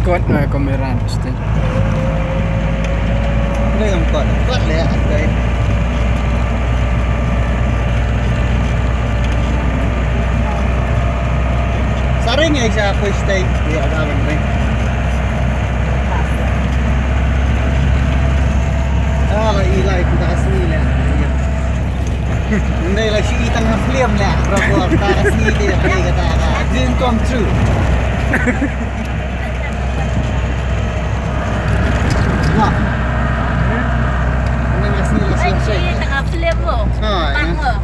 Kuat kameran pasti. Ini yang kuat le okay. Saring ya siya ako stay di agawan rin. Lah ilay kita asli le. Hindi lang si itang na film le. Bro, ta asli dia kata dream come true. Film lo. Tang lo.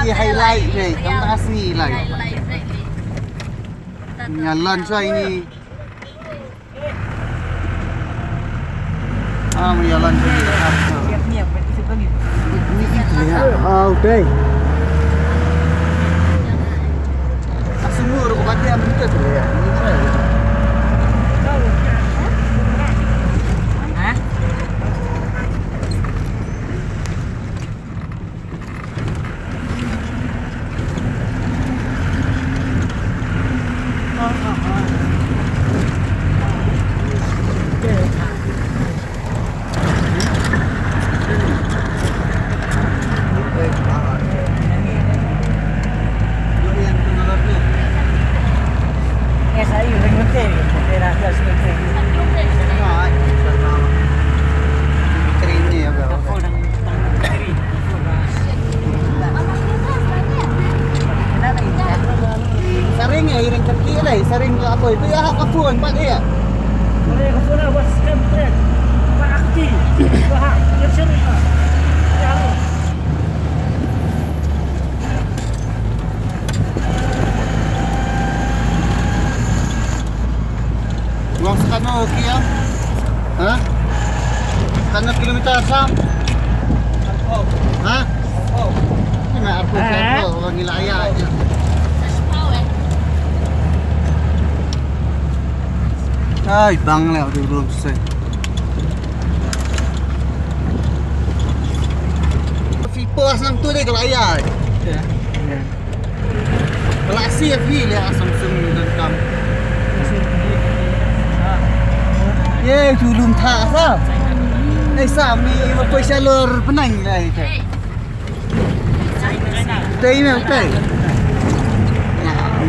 Ini highlight ni, tang asli lah. Nyalan saya ini. Menyalan sini. Siap-siap, itu kan itu. Ini itu ya. Okay. Semua orang pakai yang betul tu ya. Ini saya. Sering apa itu ya kafun pak dia. Boleh kafun buat scam trade. Pak aktif. Wah, ya sering. Ya. Uang sekano kia. Hah? Sekano kilometer sam. Hah? Ini mah aku kan orang wilayah aja. Ai bang lẹo được luôn rồi. Phi pas nang tu deh kalau ayah. Kalau asyik phi le Samsung dan kam. Ye julum tha sa. Ai sam ni mà tôi sẽ lừa penang đây thế. Đây mà okay. Nah,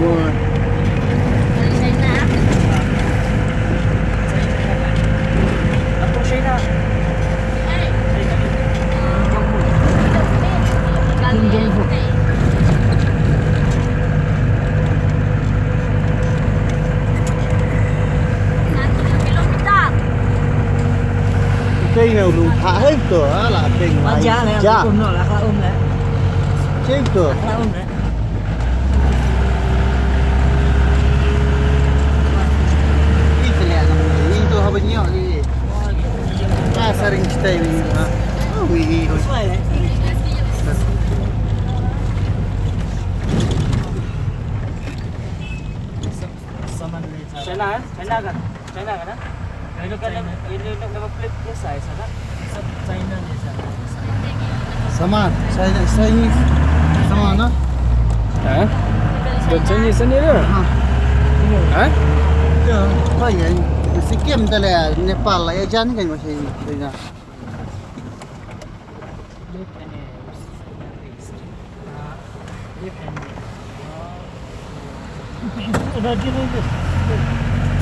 cây nào lùm thả hết cửa là tình giá này giá nó là khá lại Itu. Tahun eh. Itu lihat namanya. Itu habisnya ni. Sering stay ni. Wih. Sesuai eh. China kan? China kan? China kan? Ini kan ini nama plate biasa ya sana. China biasa. Sama. Saya ni. Sama na. Ha? Dan Chinese ni dia. Ha? Ya. Apa ya? Sikkim dah lah. Nepal lah. Ya jangan kan macam ni. Radio ni.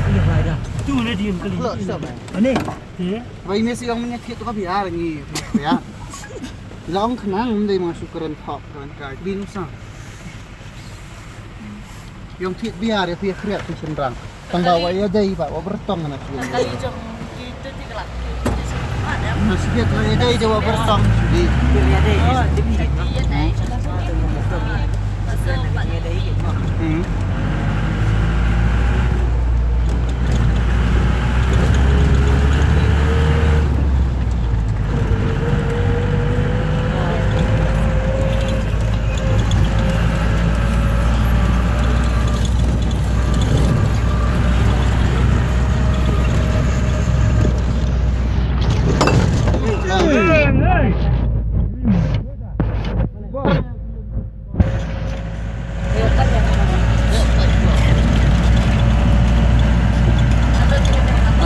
Ini ada. Tu radio kali. Look, stop. Ini. Eh. Wah ini sih yang menyakit tu kan biar ni. Ya. Long kenang mesti masuk keren pop keren kai. Binusah. Yang fit biar ya pihak kreat tu cenderang. Tanggawa ya dai pak, wa bertong na sih. Kali jom kita tiga lagi. Masih dia ya dai jawab bertong sudi. Pilih ada. Iya deh. Masuk balik.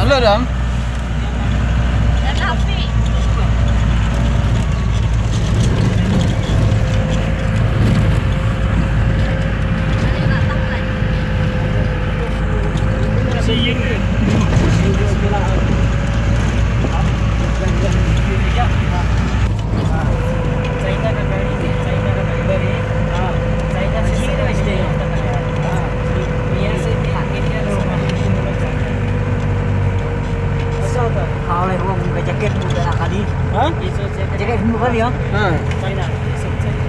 Halo dam. Dan api. Sayang. Kau leh orang pakai jaket muda nak kali. Ha? Jaket muda kali ya. Ha. China. China.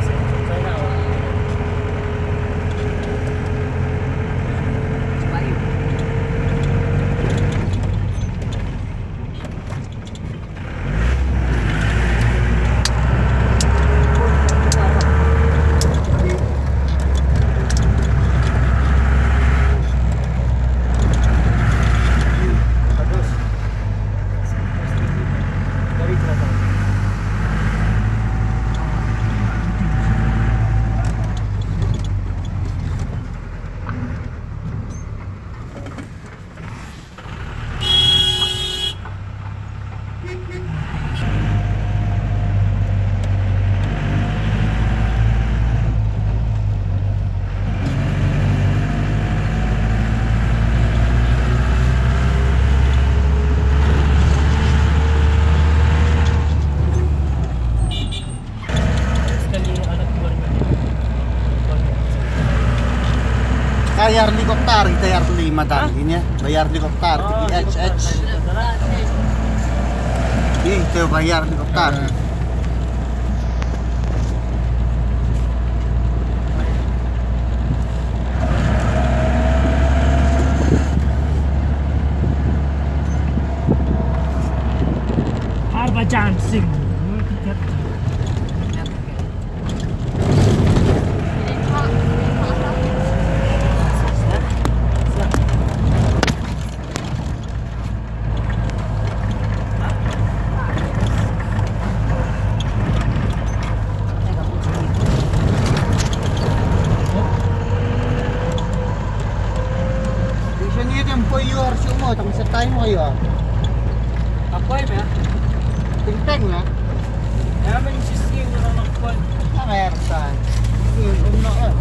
Bayar helikopter kita bayar 5 tadi ya. Bayar helikopter THH. Itu bayar helikopter. Harbhajan Singh. Tang setay mo kayo. Apa ya? Tingteng na. Ya men sisi orang nak buat. Air say. Umno eh.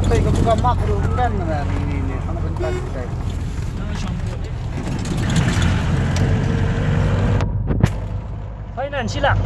Apa yung buka makro kan na ini. Ano ba tayo? Finance sila.